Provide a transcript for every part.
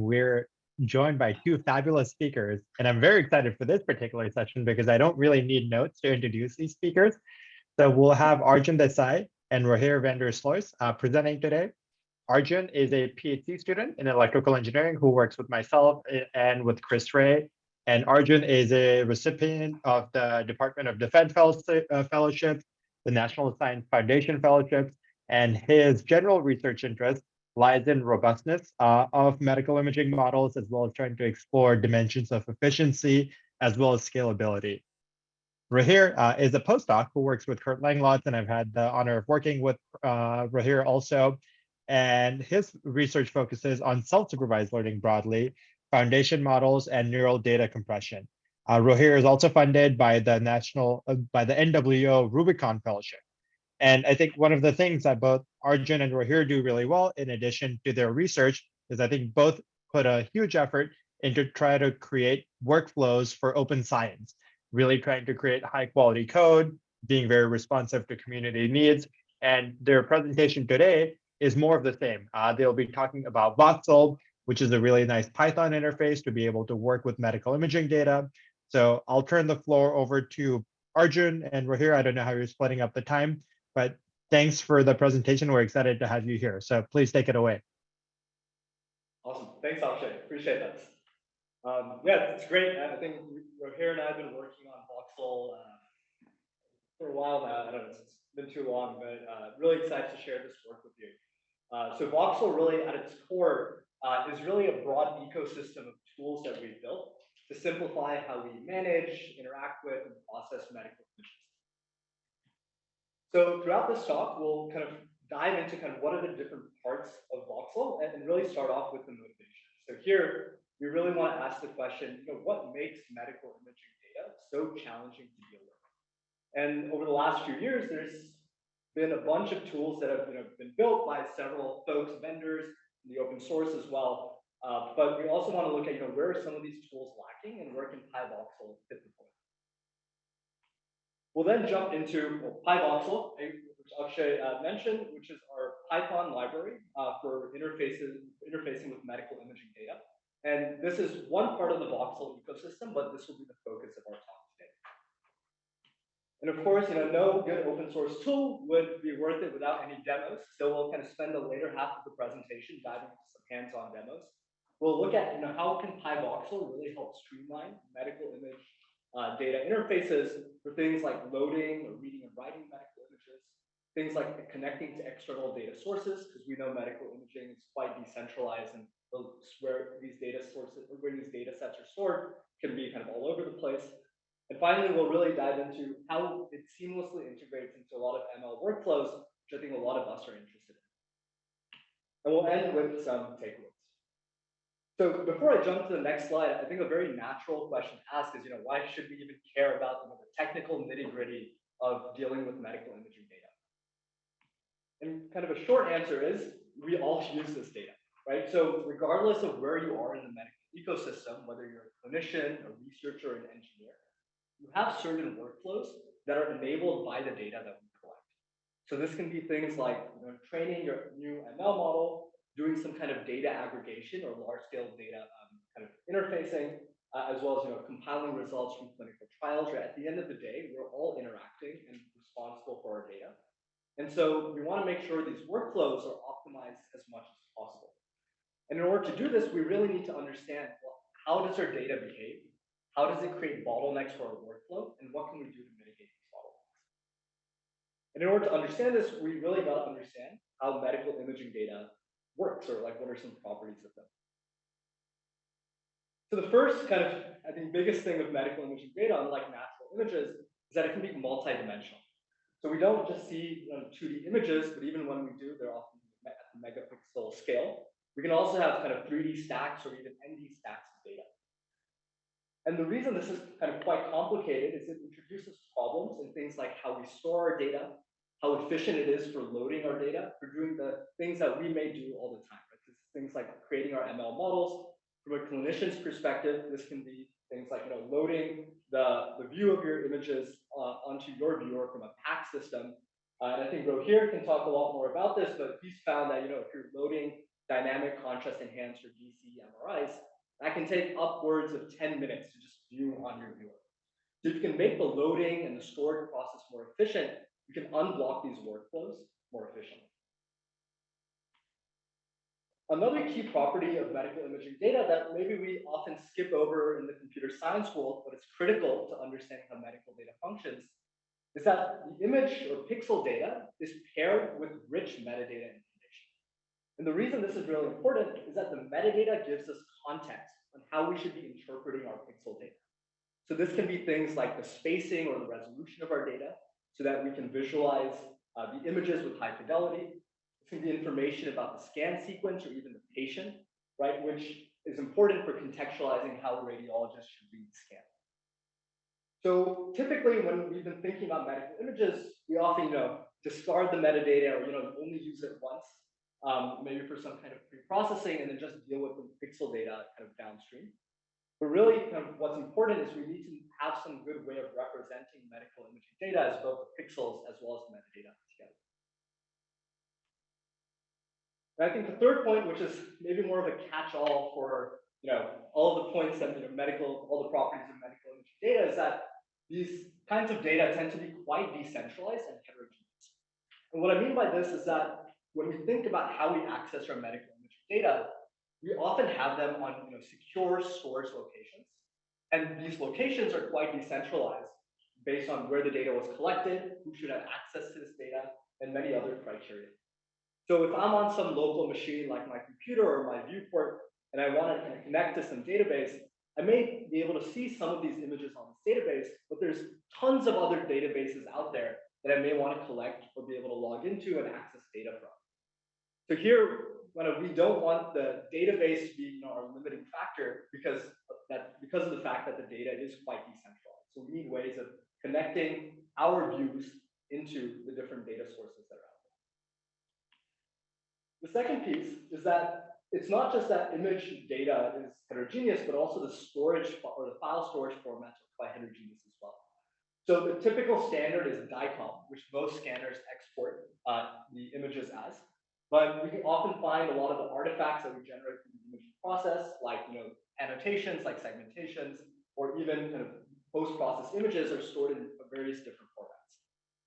we're joined by two fabulous speakers. And I'm very excited for this particular session because I don't really need notes to introduce these speakers. So we'll have Arjun Desai and Rogier van der Sluijs presenting today. Arjun is a PhD student in electrical engineering who works with myself and with Chris Ray. And Arjun is a recipient of the Department of Defense Fellowships, the National Science Foundation Fellowships, and his general research interest lies in robustness of medical imaging models, as well as trying to explore dimensions of efficiency, as well as scalability. Rogier is a postdoc who works with Kurt Langlotz, and I've had the honor of working with Rogier also. And his research focuses on self-supervised learning broadly, foundation models, and neural data compression. Rogier is also funded by the NWO Rubicon Fellowship. And I think one of the things that both Arjun and Rogier do really well, in addition to their research, is I think both put a huge effort into try to create workflows for open science, really trying to create high quality code, being very responsive to community needs. And their presentation today is more of the same. They'll be talking about Voxel, which is a really nice Python interface to be able to work with medical imaging data. So I'll turn the floor over to Arjun and Rogier. I don't know how you're splitting up the time, but thanks for the presentation. We're excited to have you here. So please take it away. Awesome. Thanks, Akshay. Appreciate that. Yeah, it's great. I think Rogier and I have been working on Voxel for a while now. I don't know, it's been too long, but really excited to share this work with you. So Voxel really at its core is really a broad ecosystem of tools that we've built to simplify how we manage, interact with, and process medical images. So throughout this talk, we'll kind of dive into kind of what are the different parts of Voxel and really start off with the motivation. So here, we really want to ask the question, what makes medical imaging data so challenging to deal with? And over the last few years, there's been a bunch of tools that have been built by several folks, vendors, in the open source as well. But we also want to look at where are some of these tools lacking and where can PyVoxel fit the point. We'll then jump into PyVoxel, which Akshay mentioned, which is our Python library for interfacing with medical imaging data. And this is one part of the Voxel ecosystem, but this will be the focus of our talk today. And of course, no good open source tool would be worth it without any demos. So we'll kind of spend the later half of the presentation diving into some hands-on demos. We'll look at how can PyVoxel really help streamline medical image data interfaces for things like loading or reading and writing medical images, things like connecting to external data sources, because we know medical imaging is quite decentralized, and where these data sets are stored can be kind of all over the place. And finally, we'll really dive into how it seamlessly integrates into a lot of ML workflows, which I think a lot of us are interested in. And we'll end with some takeaways. So before I jump to the next slide, I think a very natural question to ask is, why should we even care about the technical nitty-gritty of dealing with medical imaging data? And kind of a short answer is, we all use this data, right? So regardless of where you are in the medical ecosystem, whether you're a clinician, a researcher, an engineer, you have certain workflows that are enabled by the data that we collect. So this can be things like training your new ML model, doing some kind of data aggregation or large-scale data kind of interfacing, as well as compiling results from clinical trials. Right? At the end of the day, we're all interacting and responsible for our data. And so we want to make sure these workflows are optimized as much as possible. And in order to do this, we really need to understand, how does our data behave? How does it create bottlenecks for our workflow? And what can we do to mitigate these bottlenecks? And in order to understand this, we really got to understand how medical imaging data works, or what are some properties of them. So the first kind of, I think, biggest thing of medical imaging data, unlike natural images, is that it can be multidimensional. So we don't just see 2D images, but even when we do, they're often at the megapixel scale. We can also have kind of 3D stacks or even ND stacks of data. And the reason this is kind of quite complicated is it introduces problems in things like how we store our data, how efficient it is for loading our data, for doing the things that we may do all the time. Right? This is things like creating our ML models. From a clinician's perspective, this can be things like loading the view of your images onto your viewer from a PAC system. And I think Rogier can talk a lot more about this, but he's found that if you're loading dynamic contrast enhanced or DC MRIs, that can take upwards of 10 minutes to just view on your viewer. So if you can make the loading and the storage process more efficient, you can unblock these workflows more efficiently. Another key property of medical imaging data that maybe we often skip over in the computer science world, but it's critical to understanding how medical data functions, is that the image or pixel data is paired with rich metadata information. And the reason this is really important is that the metadata gives us context on how we should be interpreting our pixel data. So this can be things like the spacing or the resolution of our data so that we can visualize the images with high fidelity. This can be information about the scan sequence or even the patient, right, which is important for contextualizing how a radiologist should read the scan. So typically when we've been thinking about medical images, we often, discard the metadata or, only use it once, maybe for some kind of pre-processing and then just deal with the pixel data kind of downstream. But really kind of what's important is we need to have some good way of representing medical imaging data as both the pixels as well as the metadata together. And I think the third point, which is maybe more of a catch-all for all of the points that all the properties of medical imaging data, is that these kinds of data tend to be quite decentralized and heterogeneous. And what I mean by this is that when we think about how we access our medical imaging data, we often have them on secure storage locations. And these locations are quite decentralized based on where the data was collected, who should have access to this data, and many other criteria. So if I'm on some local machine like my computer or my viewport, and I want to connect to some database, I may be able to see some of these images on this database, but there's tons of other databases out there that I may want to collect or be able to log into and access data from. So here, we don't want the database to be our limiting factor because of the fact that the data is quite decentralized. So we need ways of connecting our views into the different data sources that are out there. The second piece is that it's not just that image data is heterogeneous, but also the storage or the file storage formats are quite heterogeneous as well. So the typical standard is DICOM, which most scanners export the images as. But we can often find a lot of the artifacts that we generate from the image process, like annotations, like segmentations, or even kind of post-processed images are stored in various different formats.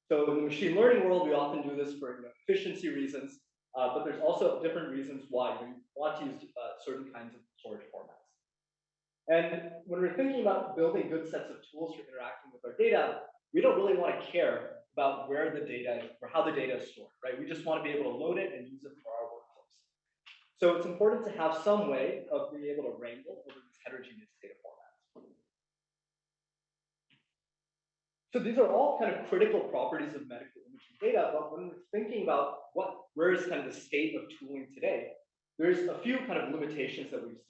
So in the machine learning world, we often do this for efficiency reasons, but there's also different reasons why we want to use certain kinds of storage formats. And when we're thinking about building good sets of tools for interacting with our data, we don't really want to care about where the data is or how the data is stored, right? We just want to be able to load it and use it for our workflows. So it's important to have some way of being able to wrangle over these heterogeneous data formats. So these are all kind of critical properties of medical imaging data, but when we're thinking about where is kind of the state of tooling today, there's a few kind of limitations that we've seen.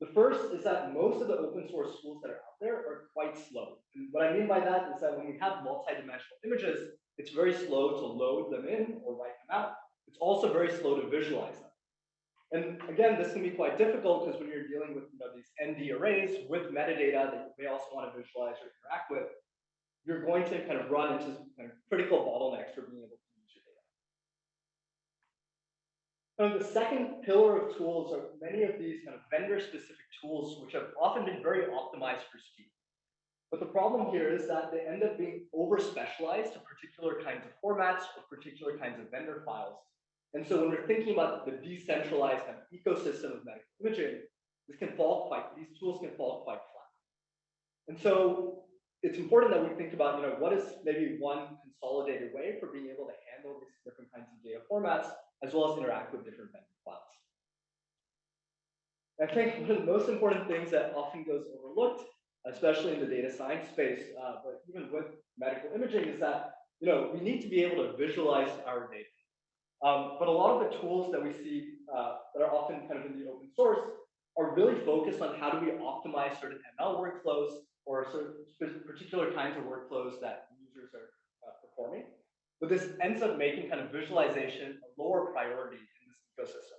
The first is that most of the open source tools that are out there are quite slow. And what I mean by that is that when we have multidimensional images, it's very slow to load them in or write them out. It's also very slow to visualize them. And again, this can be quite difficult because when you're dealing with these ND arrays with metadata that you may also want to visualize or interact with, you're going to kind of run into kind of critical bottlenecks for being able to use your data. The second pillar of tools are many of these kind of vendor-specific tools, which have often been very optimized for speed. But the problem here is that they end up being over-specialized to particular kinds of formats or particular kinds of vendor files. And so when we're thinking about the decentralized kind of ecosystem of medical imaging, these tools can fall quite flat. And so it's important that we think about, what is maybe one consolidated way for being able to handle these different kinds of data formats, as well as interact with different vendor files. I think one of the most important things that often goes overlooked, especially in the data science space, but even with medical imaging, is that we need to be able to visualize our data. But a lot of the tools that we see that are often kind of in the open source are really focused on how do we optimize certain ML workflows or certain particular kinds of workflows that users are performing. But this ends up making kind of visualization a lower priority in this ecosystem.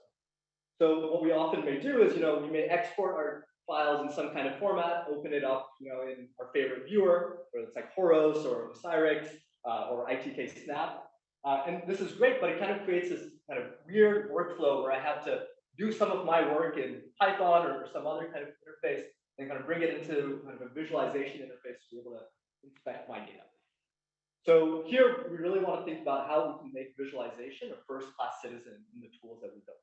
So what we often may do is, we may export our files in some kind of format, open it up, in our favorite viewer, whether it's like Horos or Osirix or ITK Snap. And this is great, but it kind of creates this kind of weird workflow where I have to do some of my work in Python or some other kind of interface and kind of bring it into kind of a visualization interface to be able to inspect my data. So here we really want to think about how we can make visualization a first-class citizen in the tools that we build.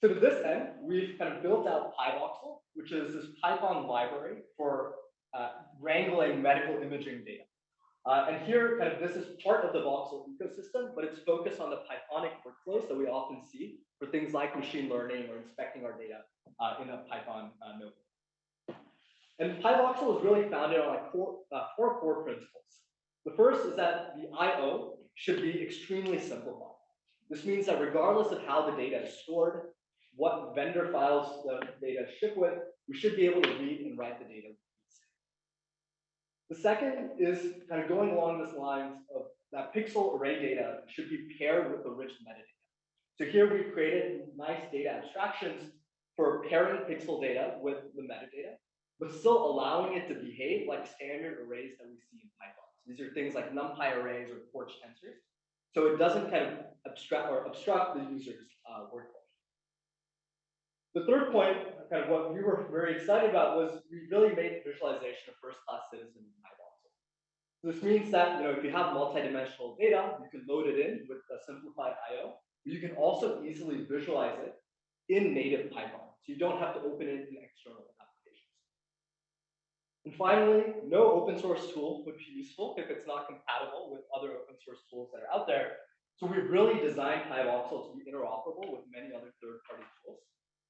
So to this end, we've kind of built out pydocl, which is this Python library for wrangling medical imaging data. And here, kind of, this is part of the Voxel ecosystem, but it's focused on the Pythonic workflows that we often see for things like machine learning or inspecting our data in a Python notebook. And pydocl is really founded on like four core principles. The first is that the I/O should be extremely simplified. This means that regardless of how the data is stored, what vendor files the data ship with, we should be able to read and write the data. The second is kind of going along this lines of that pixel array data should be paired with the rich metadata. So here we've created nice data abstractions for pairing pixel data with the metadata, but still allowing it to behave like standard arrays that we see in Python. So these are things like NumPy arrays or torch tensors. So it doesn't kind of obstruct the user's workflow. The third point, kind of what we were very excited about, was we really made visualization a first-class citizen in pydocl. This means that if you have multidimensional data, you can load it in with a simplified I/O. But you can also easily visualize it in native Python, so you don't have to open it in external applications. And finally, no open source tool would be useful if it's not compatible with other open source tools that are out there. So we've really designed pydocl to be interoperable with many other third-party tools,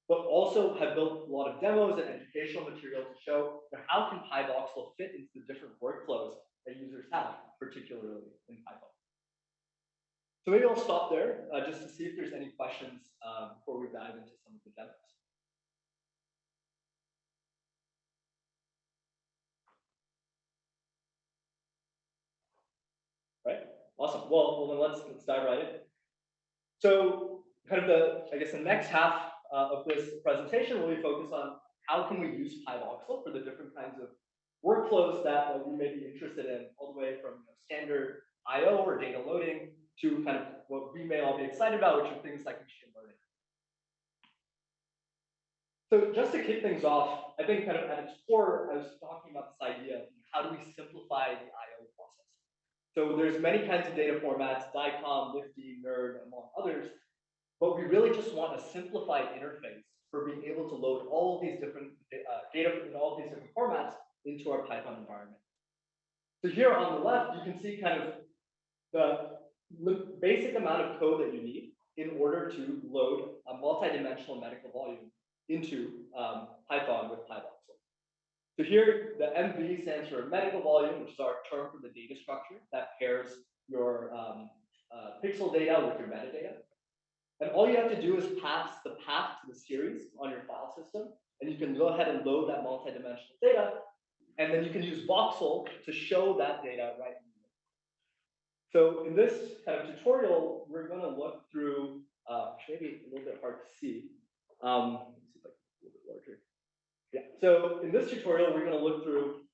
but also have built a lot of demos and educational material to show how can pydocl fit into the different workflows that users have, particularly in Python. So maybe I'll stop there just to see if there's any questions before we dive into some of the demos. Right, awesome. Well then let's dive right in. So kind of the next half of this presentation will be focused on how can we use pydocl for the different kinds of workflows that we may be interested in, all the way from standard I/O or data loading to kind of what we may all be excited about, which are things like machine learning. So just to kick things off, I think kind of at its core, I was talking about this idea of how do we simplify the I/O process. So there's many kinds of data formats, DICOM, NIfTI, NERD, among others, but we really just want a simplified interface for being able to load all of these different data in all of these different formats into our Python environment. So here on the left, you can see kind of the basic amount of code that you need in order to load a multidimensional medical volume into Python with pydocl. So here, the MV stands for medical volume, which is our term for the data structure that pairs your pixel data with your metadata. And all you have to do is pass the path to the series on your file system, and you can go ahead and load that multidimensional data, and then you can use Voxel to show that data right in the middle. So in this kind of tutorial, we're going to look through, maybe a little bit hard to see. Let's see if I can a little bit larger. Yeah. So in this tutorial, we're going to look through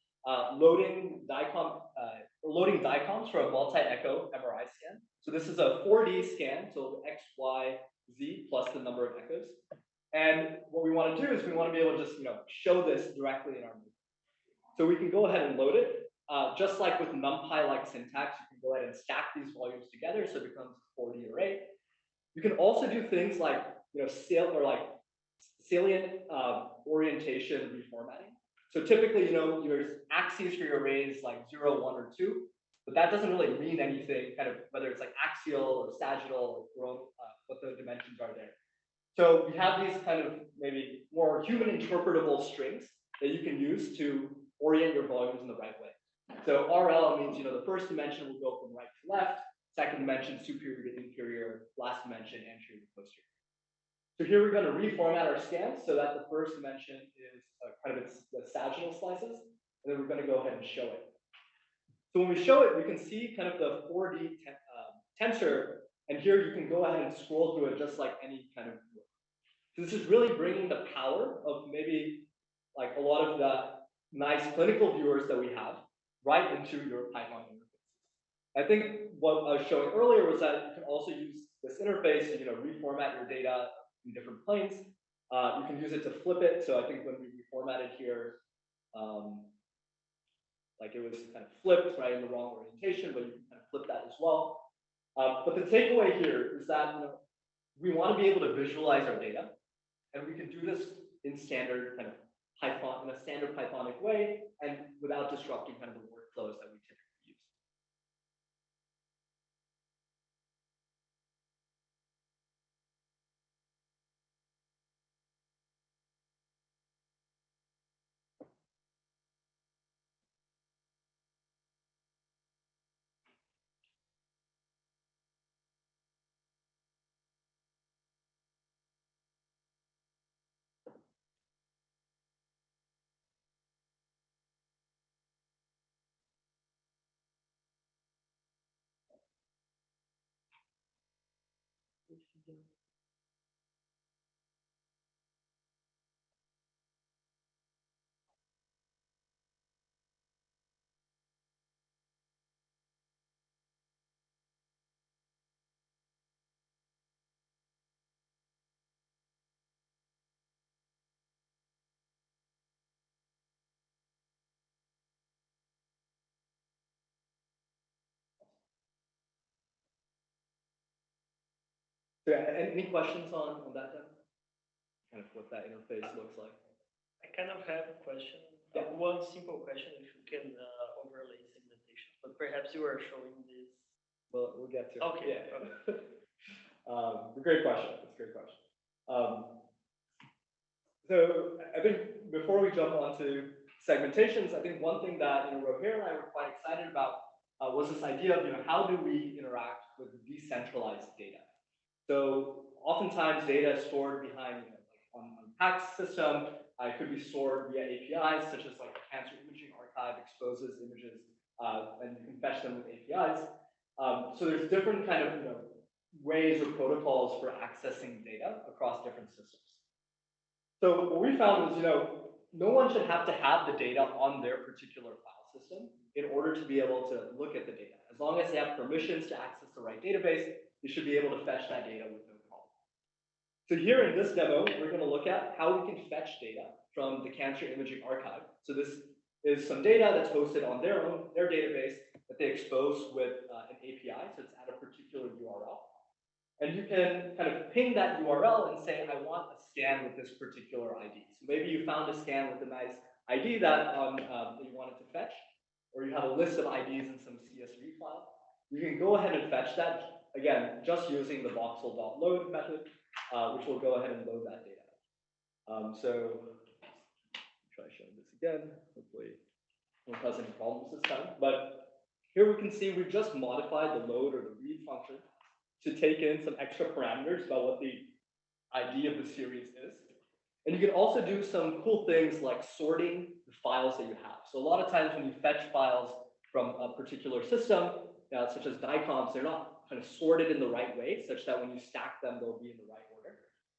loading DICOMs for a multi-echo MRI scan. So this is a 4D scan, so X, Y, Z plus the number of echoes. And what we want to do is we want to be able to just show this directly in our movie. So we can go ahead and load it. Just like with NumPy-like syntax, you can go ahead and stack these volumes together so it becomes a 4D array. You can also do things like salient orientation reformatting. So typically, your axes for your arrays like 0, 1, or 2, but that doesn't really mean anything, kind of whether it's like axial or sagittal or what the dimensions are there. So we have these kind of maybe more human interpretable strings that you can use to orient your volumes in the right way. So RL means the first dimension will go from right to left, second dimension superior to inferior, last dimension anterior to posterior. So here we're going to reformat our scans so that the first dimension is kind of the sagittal slices, and then we're going to go ahead and show it. So when we show it, we can see kind of the 4D tensor, and here you can go ahead and scroll through it just like any kind of work. So this is really bringing the power of maybe like a lot of the nice clinical viewers that we have right into your Python interfaces. I think what I was showing earlier was that you can also use this interface and reformat your data in different planes. You can use it to flip it. So I think when we reformatted here, like it was kind of flipped, right, in the wrong orientation, but you can kind of flip that as well. But the takeaway here is that we want to be able to visualize our data, and we can do this in standard kind of Python, in a standard Pythonic way, and without disrupting kind of the workflows that we typically use. So any questions on that, then? Kind of what that interface looks like. I kind of have a question. Yeah. One simple question, if you can overlay segmentation, but perhaps you are showing this. Well, we'll get to it. Okay. Yeah. Okay. Great question. That's a great question. So I think before we jump onto segmentations, I think one thing that Rogier and I were quite excited about was this idea of how do we interact with decentralized data. So oftentimes data is stored behind on PACS system. It could be stored via APIs, such as like the Cancer Imaging Archive exposes images, and you can fetch them with APIs. So there's different kind of ways or protocols for accessing data across different systems. So what we found was no one should have to have the data on their particular file system in order to be able to look at the data. As long as they have permissions to access the right database, you should be able to fetch that data with no problem. So here in this demo, we're going to look at how we can fetch data from the Cancer Imaging Archive. So this is some data that's hosted on their database that they expose with an API. So it's at a particular URL. And you can kind of ping that URL and say, I want a scan with this particular ID. So maybe you found a scan with a nice ID that you wanted to fetch, or you have a list of IDs in some CSV file. You can go ahead and fetch that, again, just using the voxel.load method, which will go ahead and load that data. So try showing this again. Hopefully it won't cause any problems this time. But here we can see we've just modified the load or the read function to take in some extra parameters about what the ID of the series is. And you can also do some cool things like sorting the files that you have. So a lot of times when you fetch files from a particular system, such as DICOMs, they're not kind of sorted in the right way, such that when you stack them, they'll be in the right order.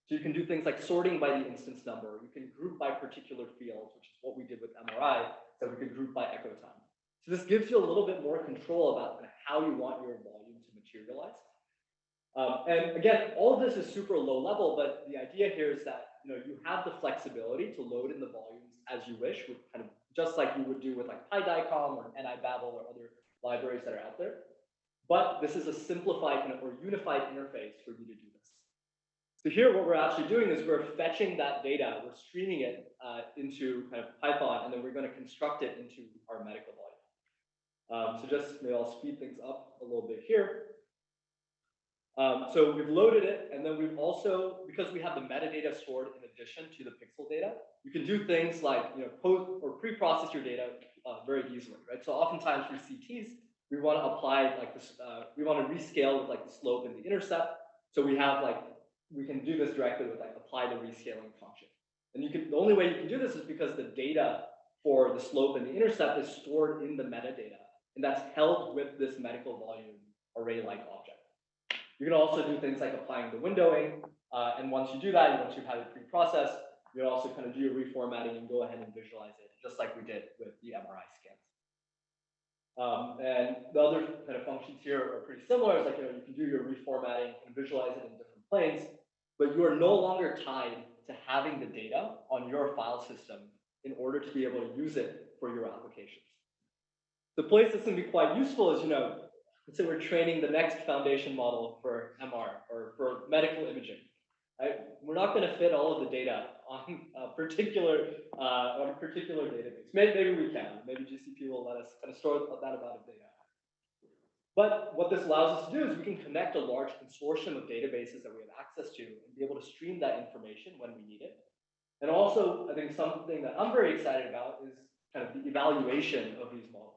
So you can do things like sorting by the instance number. You can group by particular fields, which is what we did with MRI, so we could group by echo time. So this gives you a little bit more control about kind of how you want your volume to materialize. And again, all of this is super low level, but the idea here is that you have the flexibility to load in the volumes as you wish, with kind of just like you would do with like pydicom or nibabel or other libraries that are out there. But this is a simplified or unified interface for you to do this. So here, what we're actually doing is we're fetching that data, we're streaming it into kind of Python, and then we're going to construct it into our medical volume. So just maybe I'll speed things up a little bit here. So we've loaded it, and then we've also, because we have the metadata stored in addition to the pixel data, you can do things like post or pre-process your data very easily, right? So oftentimes for CTs, we want to apply like this, we want to rescale with like the slope and the intercept. So we have like, we can do this directly with like apply the rescaling function. And the only way you can do this is because the data for the slope and the intercept is stored in the metadata, and that's held with this medical volume array-like object. You can also do things like applying the windowing, and once you do that, once you've had it pre-processed, you can also kind of do your reformatting and go ahead and visualize it, just like we did with the MRI scans. And the other kind of functions here are pretty similar. It's like, you can do your reformatting and visualize it in different planes, but you are no longer tied to having the data on your file system in order to be able to use it for your applications. The place that's going to be quite useful is, let's say we're training the next foundation model for MR or for medical imaging. Right? We're not going to fit all of the data on a particular database. Maybe we can. Maybe GCP will let us kind of store that amount of data. But what this allows us to do is we can connect a large consortium of databases that we have access to and be able to stream that information when we need it. And also, I think something that I'm very excited about is kind of the evaluation of these models.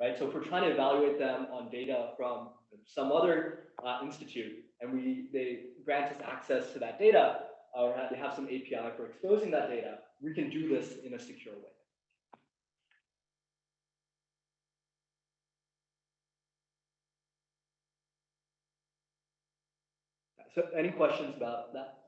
Right? So if we're trying to evaluate them on data from some other institute, and they grant us access to that data, or they have some API for exposing that data, we can do this in a secure way. So any questions about that?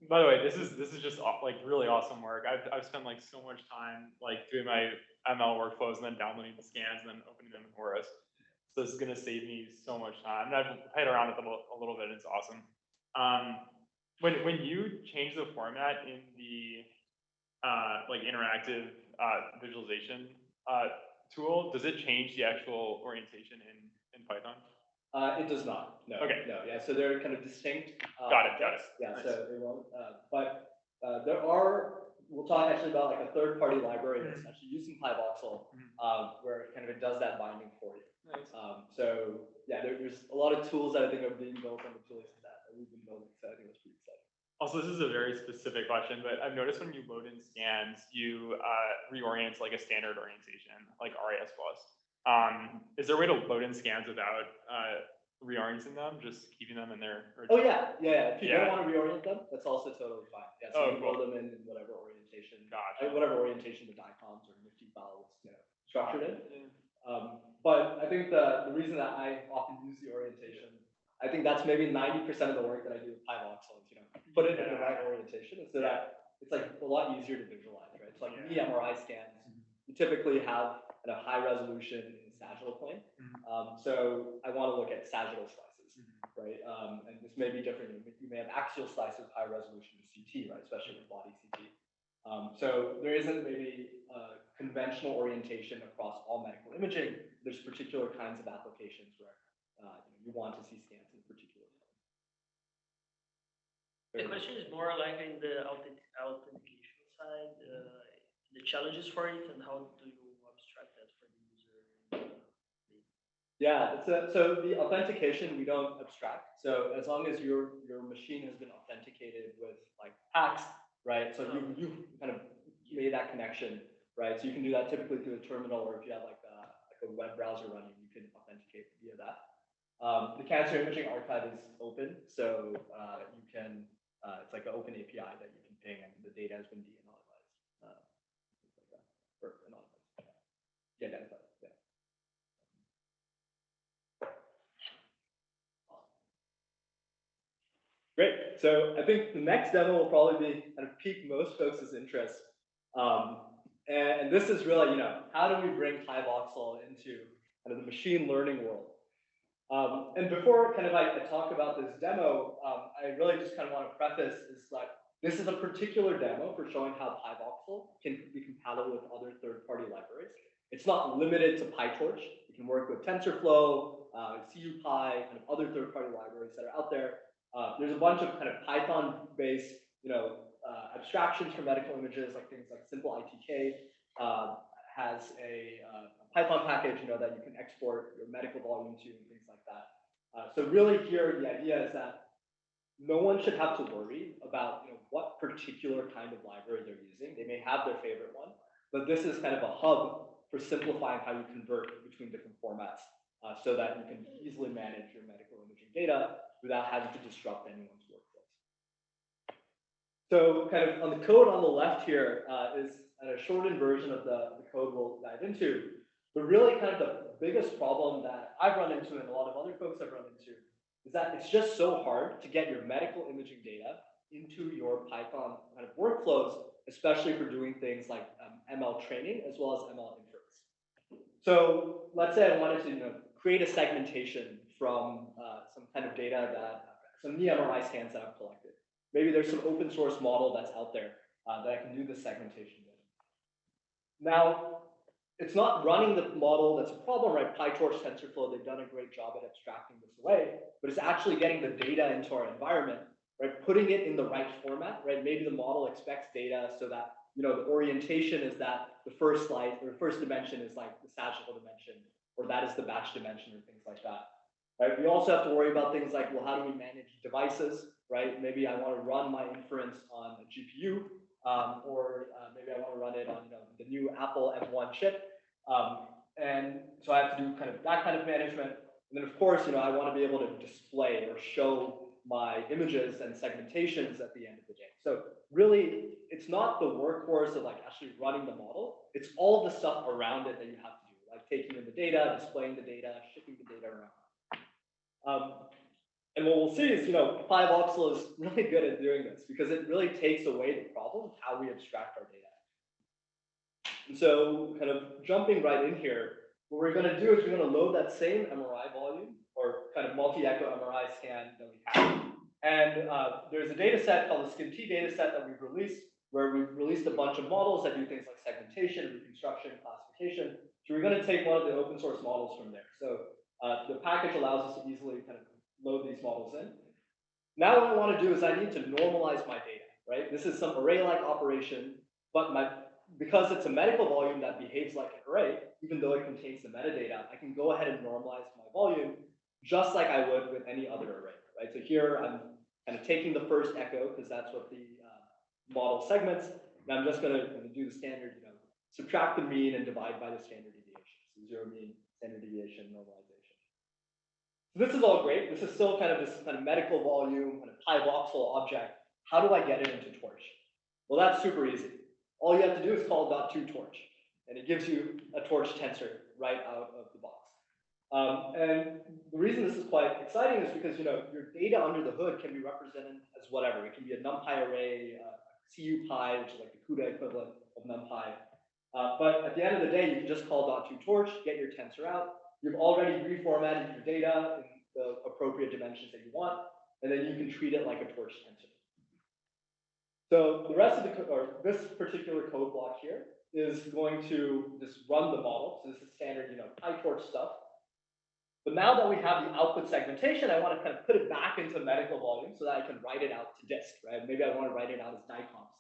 By the way, this is just like really awesome work. I've spent like so much time like doing my ML workflows and then downloading the scans and then opening them in Horus. So this is gonna save me so much time. And I've played around with it a little bit. It's awesome. When you change the format in the like interactive visualization tool, does it change the actual orientation in Python? It does not. No. Okay. No. Yeah. So they're kind of distinct. Got it. Yeah. Nice. So it won't. But there are. We'll talk actually about like a third-party library that's actually using PyVoxel, where kind of it does that binding for you. Nice. So yeah, there's a lot of tools that I think are being built on the tools that we've been building. So I think that's pretty exciting. Also, this is a very specific question, but I've noticed when you load in scans, you reorient like a standard orientation, like RAS plus. Is there a way to load in scans without reorienting them, just keeping them in their? Oh yeah. If you don't want to reorient them, that's also totally fine. Yeah, so you can load them in whatever orientation, whatever orientation the DICOMs or NIfTI file was structured in. But I think the reason that I often use the orientation, I think that's maybe 90% of the work that I do with PyVoxel is, put it in the right orientation so that it's like a lot easier to visualize, right? So like MRI scans, you typically have a high resolution in sagittal plane. So I want to look at sagittal slices, right? And this may be different. You may have axial slices with high resolution in CT, right? Especially with body CT. So there isn't maybe a conventional orientation across all medical imaging. There's particular kinds of applications where you want to see scans in particular. The question is more like in the authentication side, the challenges for it, and how do you abstract that for the user? Yeah, so the authentication we don't abstract. So as long as your machine has been authenticated with like hacks, right? So you kind of made that connection, right? So you can do that typically through a terminal, or if you have like a web browser running, you can authenticate via that. The cancer imaging archive is open, so you can. It's like an open API that you can ping, and the data has been de-anonymized, things like that, or anonymized, de-identified. Yeah. Great. So I think the next demo will probably be kind of pique most folks' interest, and this is really, how do we bring PyVoxel into kind of the machine learning world? And before kind of I talk about this demo, I really just kind of want to preface is like, this is a particular demo for showing how PyVoxel can be compatible with other third-party libraries. It's not limited to PyTorch. You can work with TensorFlow, CUPy, kind of other third-party libraries that are out there. There's a bunch of kind of Python-based, abstractions for medical images, like things like simple ITK has a Python package, that you can export your MedicalVolume to and things like that. So really here, the idea is that no one should have to worry about what particular kind of library they're using. They may have their favorite one, but this is kind of a hub for simplifying how you convert between different formats so that you can easily manage your medical imaging data without having to disrupt anyone's workflows. So kind of on the code on the left here is a shortened version of the code we'll dive into. But really kind of the biggest problem that I've run into and a lot of other folks have run into is that it's just so hard to get your medical imaging data into your Python kind of workflows, especially for doing things like ML training as well as ML inference. So let's say I wanted to create a segmentation from some kind of data that, some knee MRI scans that I've collected. Maybe there's some open source model that's out there that I can do the segmentation with. Now, it's not running the model that's a problem, right? PyTorch, TensorFlow, they've done a great job at abstracting this away, but it's actually getting the data into our environment, right? Putting it in the right format, right? Maybe the model expects data so that, the orientation is that the first slide or first dimension is like the sagittal dimension, or that is the batch dimension, or things like that, right? We also have to worry about things like, well, how do we manage devices, right? Maybe I want to run my inference on a GPU, or maybe I want to run it on the new Apple M1 chip. And so I have to do kind of that kind of management. And then of course, I want to be able to display or show my images and segmentations at the end of the day. So really, it's not the workhorse of like actually running the model. It's all the stuff around it that you have to do, like taking in the data, displaying the data, shipping the data around. And what we'll see is, Voxel is really good at doing this because it really takes away the problem of how we abstract our data. And so kind of jumping right in here, what we're going to do is we're going to load that same MRI volume or kind of multi-echo MRI scan that we have. And there's a data set called the SCIM-T data set that we've released, where we've released a bunch of models that do things like segmentation, reconstruction, classification. So we're going to take one of the open source models from there. So the package allows us to easily kind of load these models in. Now what I want to do is I need to normalize my data, right? This is some array-like operation, but because it's a medical volume that behaves like an array, even though it contains the metadata, I can go ahead and normalize my volume just like I would with any other array, right? So here I'm kind of taking the first echo because that's what the model segments, and I'm just going to do the standard, subtract the mean and divide by the standard deviation. So zero mean, standard deviation, normalization. So this is all great. This is still kind of this kind of medical volume, kind of PyVoxel object. How do I get it into Torch? Well, that's super easy. All you have to do is call .toTorch, and it gives you a torch tensor right out of the box. And the reason this is quite exciting is because your data under the hood can be represented as whatever. It can be a NumPy array, CuPy, which is like the CUDA equivalent of NumPy. But at the end of the day, you can just call .toTorch, get your tensor out. You've already reformatted your data in the appropriate dimensions that you want, and then you can treat it like a torch tensor. So the rest of the or this particular code block here is going to just run the model. So this is standard, PyTorch stuff. But now that we have the output segmentation, I want to kind of put it back into medical volume so that I can write it out to disk, right? Maybe I want to write it out as DICOMs.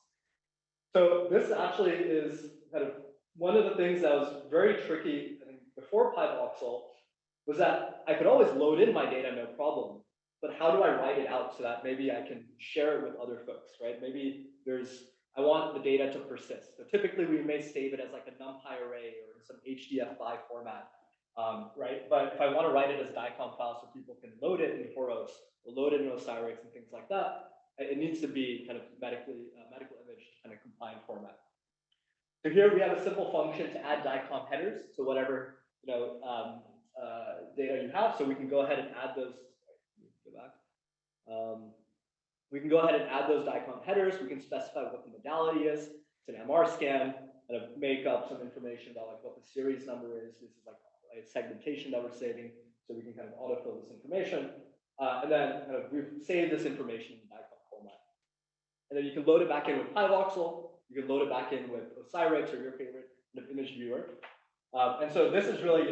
So this actually is kind of one of the things that was very tricky, I think, before PyVoxel, was that I could always load in my data, no problem. But how do I write it out so that maybe I can share it with other folks, right? Maybe I want the data to persist. So typically we may save it as like a NumPy array or in some HDF5 format, right? But if I want to write it as DICOM file so people can load it in Horos or load it in Osiris and things like that, it needs to be kind of medical image kind of compliant format. So here we have a simple function to add DICOM headers to whatever data you have. So we can go ahead and add those. Go back. We can go ahead and add those DICOM headers. We can specify what the modality is. It's an MR scan. Kind of make up some information about like what the series number is. This is like a segmentation that we're saving, so we can kind of autofill this information. And then kind of we've saved this information in DICOM format. And then you can load it back in with PyVoxel. You can load it back in with Osiris or your favorite image viewer. And so this is really,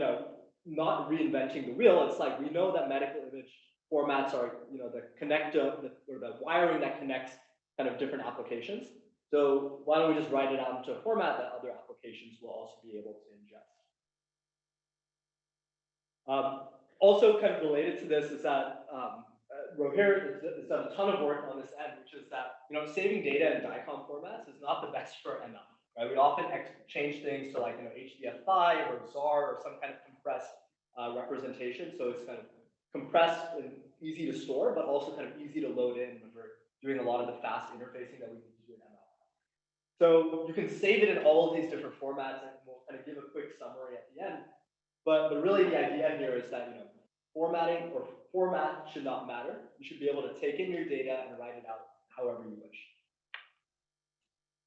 not reinventing the wheel. It's like we know that medical image formats are, the connector or the wiring that connects kind of different applications. So why don't we just write it out into a format that other applications will also be able to ingest. Also kind of related to this is that Rogier has done a ton of work on this end, which is that, saving data in DICOM formats is not the best for ML, right? We often change things to like, HDF5 or ZAR or some kind of compressed representation. So it's kind of compressed and easy to store, but also kind of easy to load in when we're doing a lot of the fast interfacing that we need to do in ML. So you can save it in all of these different formats, and we'll kind of give a quick summary at the end. But really the idea here is that, formatting or format should not matter. You should be able to take in your data and write it out however you wish.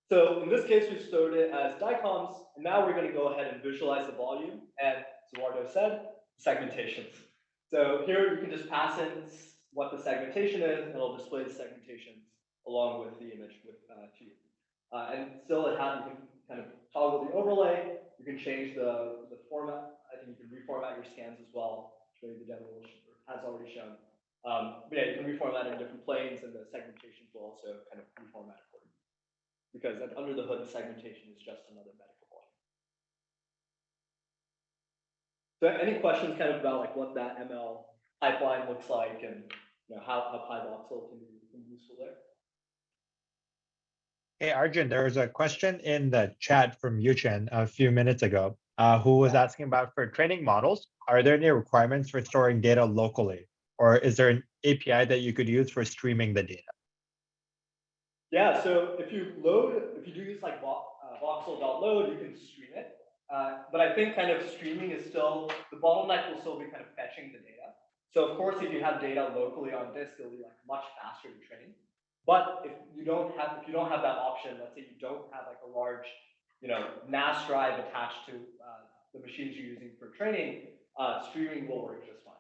So in this case, we've stored it as DICOMs, and now we're going to go ahead and visualize the volume, and as Eduardo said, segmentations. So here you can just pass in what the segmentation is, and it'll display the segmentations along with the image to you. And still you can kind of toggle the overlay, you can change the format, I think you can reformat your scans as well, which the demo has already shown. But yeah, you can reformat in different planes, and the segmentations will also kind of reformat it for you. Because under the hood, the segmentation is just another medical volume. So any questions kind of about like what that ML pipeline looks like, and how pydocil can be useful there? Hey, Arjun, there was a question in the chat from Yuchen a few minutes ago, who was asking about, for training models, are there any requirements for storing data locally? Or is there an API that you could use for streaming the data? Yeah, so if you do use like voxel.load, you can stream it. But I think kind of streaming is still, the bottleneck will still be kind of fetching the data. So of course, if you have data locally on disk, it'll be like much faster to train. But if you don't have that option, let's say you don't have like a large, NAS drive attached to the machines you're using for training, streaming will work just fine.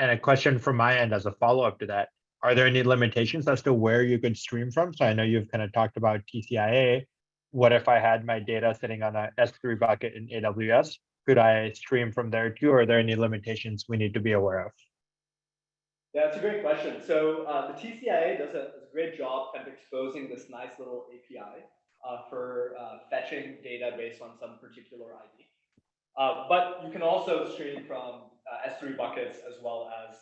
And a question from my end as a follow-up to that, are there any limitations as to where you could stream from? So I know you've kind of talked about TCIA. What if I had my data sitting on a S3 bucket in AWS? Could I stream from there too? Or are there any limitations we need to be aware of? Yeah, that's a great question. So the TCIA does a great job kind of exposing this nice little API for fetching data based on some particular ID. But you can also stream from S3 buckets as well as,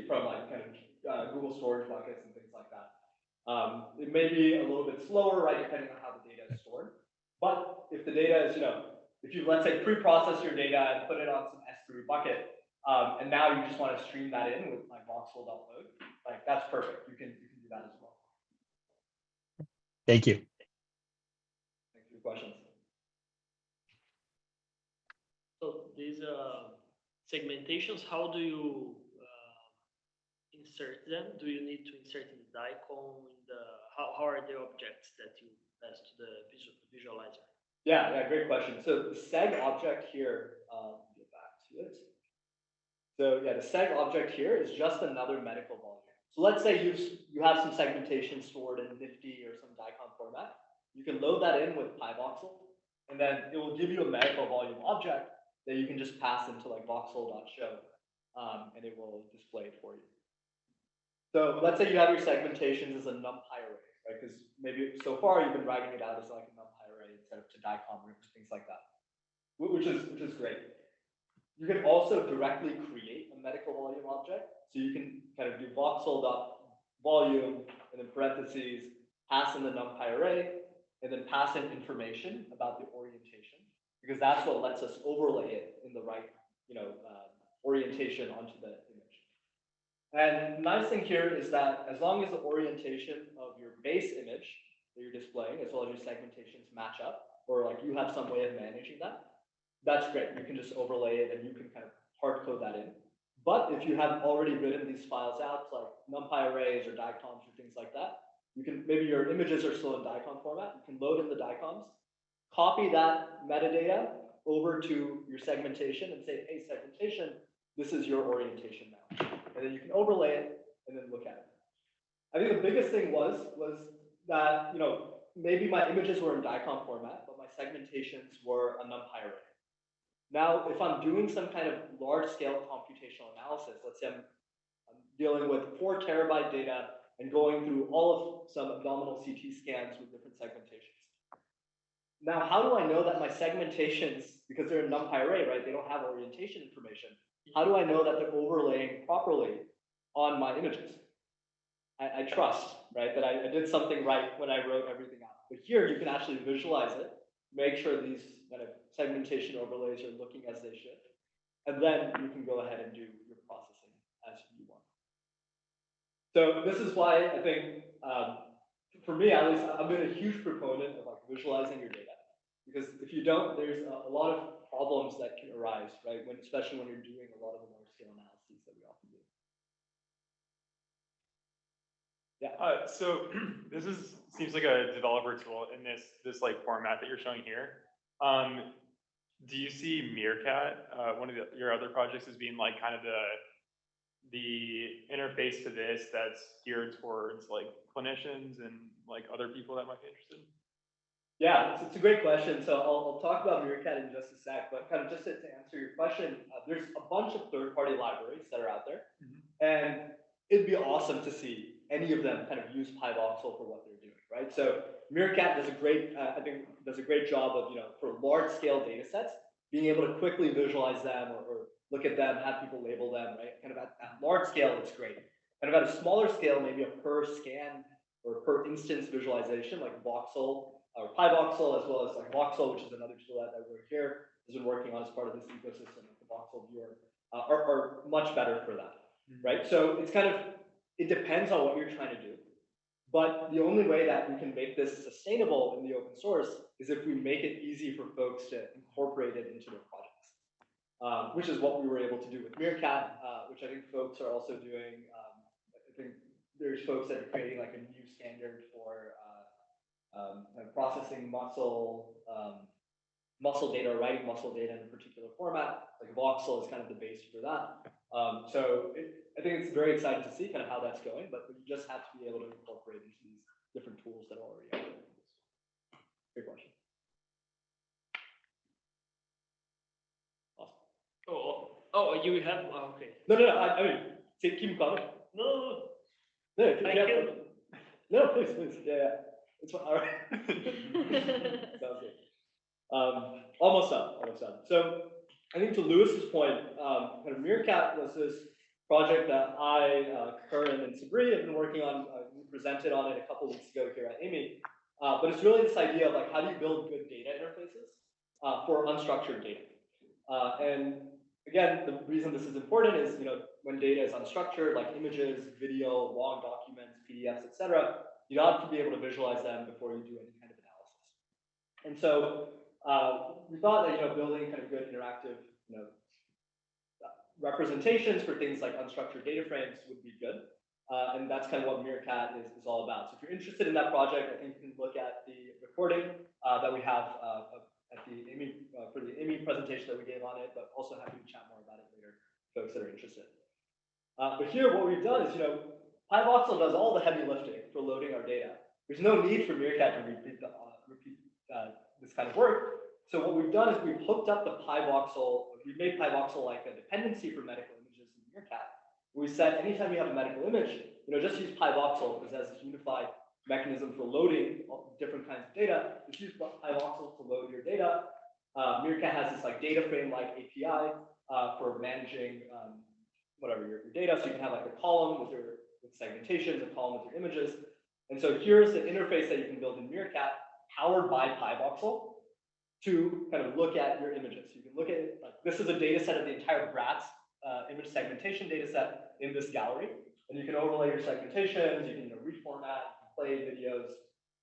from like kind of Google storage buckets and things like that. It may be a little bit slower, right, depending on how the data is stored. But if the data is, if you, let's say, pre-process your data and put it on some S3 bucket, and now you just want to stream that in with like voxel.load, like that's perfect. You can do that as well. Thank you. Thanks for your questions. So these segmentations, how do you insert them? Do you need to insert in the DICOM? How are the objects that you pass to the visualizer? Yeah, great question. So the seg object here, get back to it. So yeah, the seg object here is just another medical volume. So let's say you have some segmentation stored in NIfTI or some DICOM format. You can load that in with pyvoxel, and then it will give you a medical volume object that you can just pass into like voxel.show, and it will display it for you. So let's say you have your segmentations as a numpy array, right? Because maybe so far you've been writing it out as like a numpy array instead of to DICOM or things like that, which is great. You can also directly create a medical volume object. So you can kind of do voxel.volume and then parentheses, pass in the numpy array, and then pass in information about the orientation, because that's what lets us overlay it in the right, orientation onto the image. And the nice thing here is that as long as the orientation of your base image that you're displaying, as well as your segmentations match up, or like you have some way of managing that, that's great. You can just overlay it and you can kind of hard code that in. But if you have already written these files out, like numpy arrays or DICOMs or things like that, you can, maybe your images are still in DICOM format, you can load in the DICOMs, copy that metadata over to your segmentation and say, hey, segmentation, this is your orientation now. And then you can overlay it and then look at it. I think the biggest thing was that, maybe my images were in DICOM format, but my segmentations were a numpy array. Now, if I'm doing some kind of large-scale computational analysis, let's say I'm dealing with 4 terabyte data and going through all of some abdominal CT scans with different segmentations. Now, how do I know that my segmentations, because they're a numpy array, right? They don't have orientation information. How do I know that they're overlaying properly on my images? I trust, right, that I did something right when I wrote everything out. But here, you can actually visualize it, make sure these kind of segmentation overlays are looking as they should, and then you can go ahead and do your processing as you want. So this is why I think, for me at least, I've been a huge proponent of like visualizing your data, because if you don't, there's a lot of problems that can arise, right? Especially when you're doing a lot of the large scale analyses that we often do. Yeah. So this seems like a developer tool in this like format that you're showing here. Do you see Meerkat, one of your other projects, as being like kind of the interface to this that's geared towards like clinicians and like other people that might be interested? Yeah, it's a great question. So I'll talk about Meerkat in just a sec, but kind of just to answer your question, there's a bunch of third-party libraries that are out there, and it'd be awesome to see any of them kind of use pydvoxel for what they're doing, right? So Meerkat does a great, I think, does a great job of, for large-scale data sets, being able to quickly visualize them or look at them, have people label them, right? Kind of at large scale, it's great. Kind of at a smaller scale, maybe a per scan or per instance visualization, like Voxel or pydvoxel, as well as like Voxel, which is another tool that Rogier has been working on as part of this ecosystem, like the Voxel viewer, are much better for that, right? So it's kind of, it depends on what you're trying to do. But the only way that we can make this sustainable in the open source is if we make it easy for folks to incorporate it into their projects, which is what we were able to do with Meerkat, which I think folks are also doing. I think there's folks that are creating like a new standard for processing muscle data, or writing muscle data in a particular format. Like Voxel is kind of the base for that. So I think it's very exciting to see kind of how that's going, but you just have to be able to incorporate into these different tools that are already out there. Great question. Awesome. Oh, you have, okay. No, I mean, keep coming. No, No, please. Yeah. It's fine. All right. Sounds good. Almost done. So I think to Lewis's point, kind of Meerkat was this project that I, Curran, and Sabri have been working on. We presented on it a couple weeks ago here at AMI. But it's really this idea of like, how do you build good data interfaces for unstructured data? And again, the reason this is important is, when data is unstructured, like images, video, long documents, PDFs, etc., you have to be able to visualize them before you do any kind of analysis. And so we thought that, building kind of good interactive, representations for things like unstructured data frames would be good. And that's kind of what Meerkat is all about. So if you're interested in that project, I think you can look at the recording that we have at the AMI, for the AMI presentation that we gave on it, but also happy to chat more about it later, folks that are interested. But here, what we've done is, pydvoxel does all the heavy lifting for loading our data. There's no need for Meerkat to repeat this kind of work. So what we've done is we've hooked up the pydvoxel, we've made pydvoxel like a dependency for medical images in Meerkat. We said anytime you have a medical image, just use pydvoxel because it has this unified mechanism for loading different kinds of data. Just use pydvoxel to load your data. Meerkat has this like data frame-like API for managing whatever your data. So you can have like a column with segmentations, a column with your images. And so here's the interface that you can build in Meerkat, powered by pydvoxel, to kind of look at your images. You can look at it, like this is a data set of the entire BRATS image segmentation data set in this gallery. And you can overlay your segmentations, you can reformat, play videos,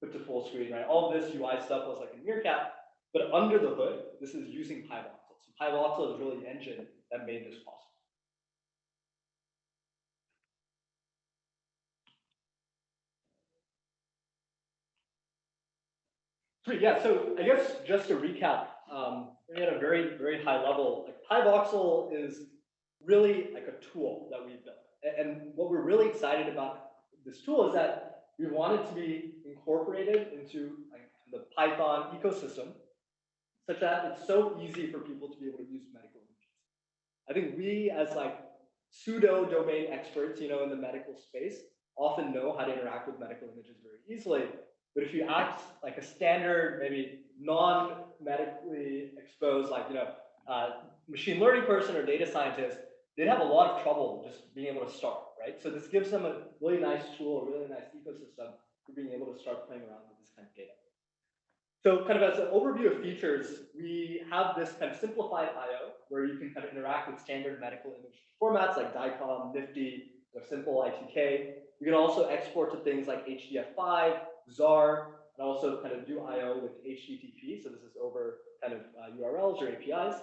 put to full screen, right? All of this UI stuff was like in Meerkat, but under the hood, this is using pydvoxel. So pydvoxel is really the engine that made this possible. Sweet, yeah, so I guess just to recap, at a very, very high level, like pydvoxel is really like a tool that we built. And what we're really excited about this tool is that we want it to be incorporated into like the Python ecosystem, such that it's so easy for people to be able to use medical images. I think we, as like pseudo domain experts, in the medical space, often know how to interact with medical images very easily. But if you ask like a standard, maybe non-medically exposed, like machine learning person or data scientist, they'd have a lot of trouble just being able to start, right? So this gives them a really nice tool, a really nice ecosystem for being able to start playing around with this kind of data. So kind of as an overview of features, we have this kind of simplified I/O where you can kind of interact with standard medical image formats like DICOM, NIfTI, or simple ITK. You can also export to things like HDF5, ZAR, and also kind of do I/O with HTTP. So this is over kind of URLs or APIs.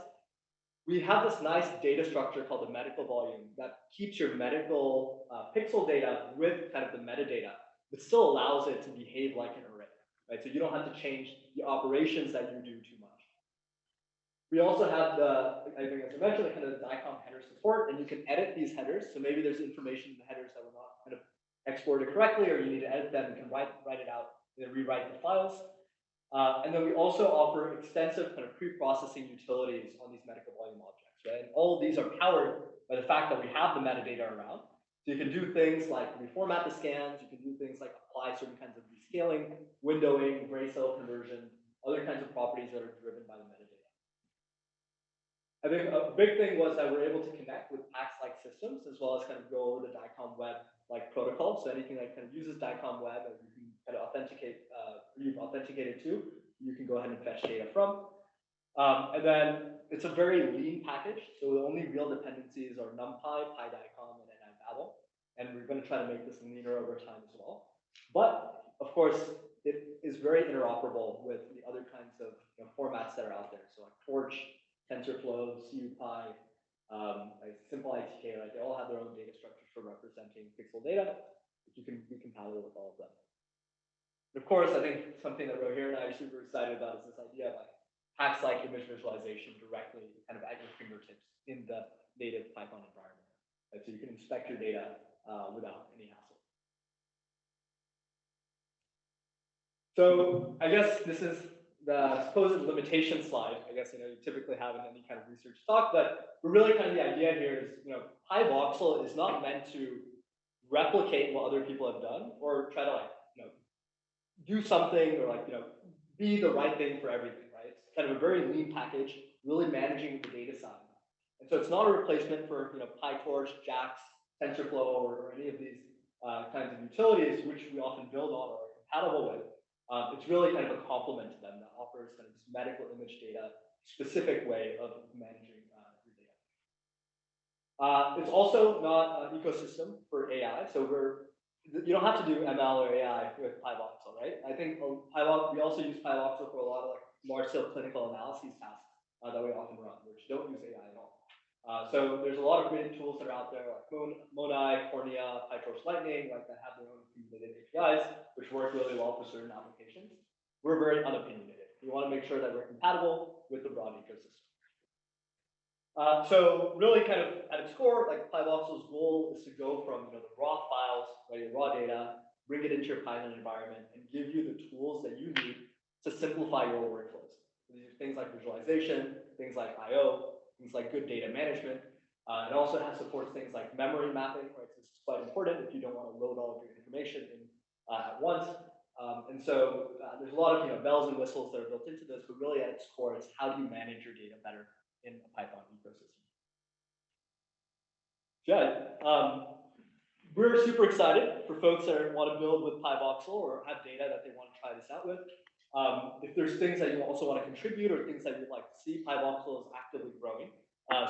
We have this nice data structure called the MedicalVolume that keeps your medical pixel data with kind of the metadata but still allows it to behave like an array, right? So you don't have to change the operations that you do too much. We also have I think as I mentioned, the kind of DICOM header support, and you can edit these headers. So maybe there's information in the headers that were not kind of exported correctly, or you need to edit them. You can write it out, and then rewrite the files. And then we also offer extensive kind of pre-processing utilities on these medical volume objects, right? And all of these are powered by the fact that we have the metadata around. So you can do things like reformat the scans, you can do things like apply certain kinds of rescaling, windowing, gray cell conversion, other kinds of properties that are driven by the metadata. I think a big thing was that we're able to connect with PACS-like systems, as well as kind of go over the DICOMweb like protocol. So anything that kind of uses DICOMweb and you can kind of authenticate, you've authenticated to, you can go ahead and fetch data from. And then it's a very lean package. So the only real dependencies are NumPy, pydicom, and nibabel. And we're going to try to make this leaner over time as well. But of course, it is very interoperable with the other kinds of formats that are out there. So like Torch, TensorFlow, CUPy, like simple ITK, right? They all have their own data structures for representing pixel data. But you can be compatible with all of them. And of course, I think something that Rogier and I are super excited about is this idea of like PACS-like image visualization directly kind of at your fingertips in the native Python environment. Right? So you can inspect your data without any hassle. So I guess this is the supposed limitation slide. I guess you typically have in any kind of research talk, but really kind of the idea here is PyVoxel is not meant to replicate what other people have done or try to do something or be the right thing for everything, right? It's kind of a very lean package, really managing the data side. And so it's not a replacement for PyTorch, JAX, TensorFlow, or any of these kinds of utilities which we often build on or are compatible with. It's really kind of a complement to them that offers kind of this medical image data specific way of managing your data. It's also not an ecosystem for AI, so you don't have to do ML or AI with PyVoxel, right? I think we also use PyVoxel for a lot of large-scale clinical analyses tasks that we often run, which don't use AI at all. So there's a lot of great tools that are out there like Monai, Cornea, PyTorch Lightning, that have their own accumulated APIs, which work really well for certain applications. We're very unopinionated. We want to make sure that we're compatible with the broad ecosystem. So really kind of at its core, PyVoxel's goal is to go from the raw files, your raw data, bring it into your Python environment, and give you the tools that you need to simplify your workflows. These are things like visualization, things like I/O, things like good data management. It also supports things like memory mapping, right? So this is quite important if you don't want to load all of your information in at once. And so there's a lot of bells and whistles that are built into this, but really at its core, it's how do you manage your data better in a Python ecosystem. Yeah, we're super excited for folks that want to build with PyVoxel or have data that they want to try this out with. If there's things that you also want to contribute or things that you'd like to see, PyVoxel is actively growing.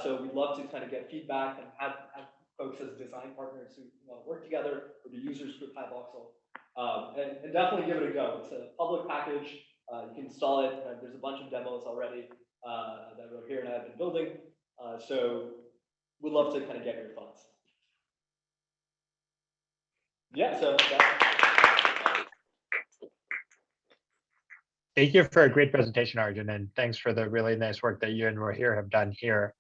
So we'd love to kind of get feedback and have folks as design partners who want to work together or be users for PyVoxel. And definitely give it a go. It's a public package. You can install it. There's a bunch of demos already that Rogier and I have been building. So we'd love to kind of get your thoughts. Yeah, so Thank you for a great presentation, Arjun, and thanks for the really nice work that you and Rogier have done here.